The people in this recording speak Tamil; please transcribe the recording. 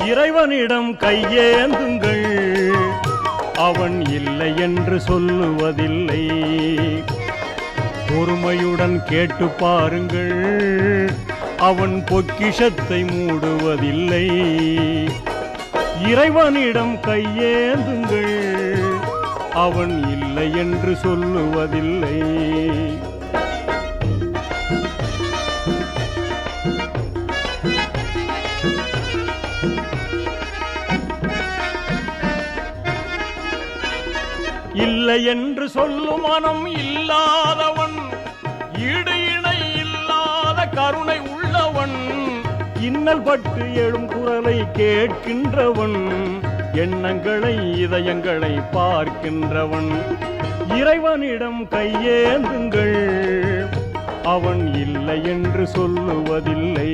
இறைவனிடம் கையேந்துங்கள், அவன் இல்லை என்று சொல்லுவதில்லை. பொறுமையுடன் கேட்டு பாருங்கள், அவன் பொக்கிஷத்தை மூடுவதில்லை. இறைவனிடம் கையேந்துங்கள், அவன் இல்லை என்று சொல்லுவதில்லை. இல்லை என்று சொல்லும் மனம் இல்லாதவன், ஈடு இணை இல்லாத கருணை உள்ளவன், இன்னல் பட்டு எழும் குரலை கேட்கின்றவன், எண்ணங்களை இதயங்களை பார்க்கின்றவன். இறைவனிடம் கையேந்துங்கள், அவன் இல்லை என்று சொல்லுவதில்லை.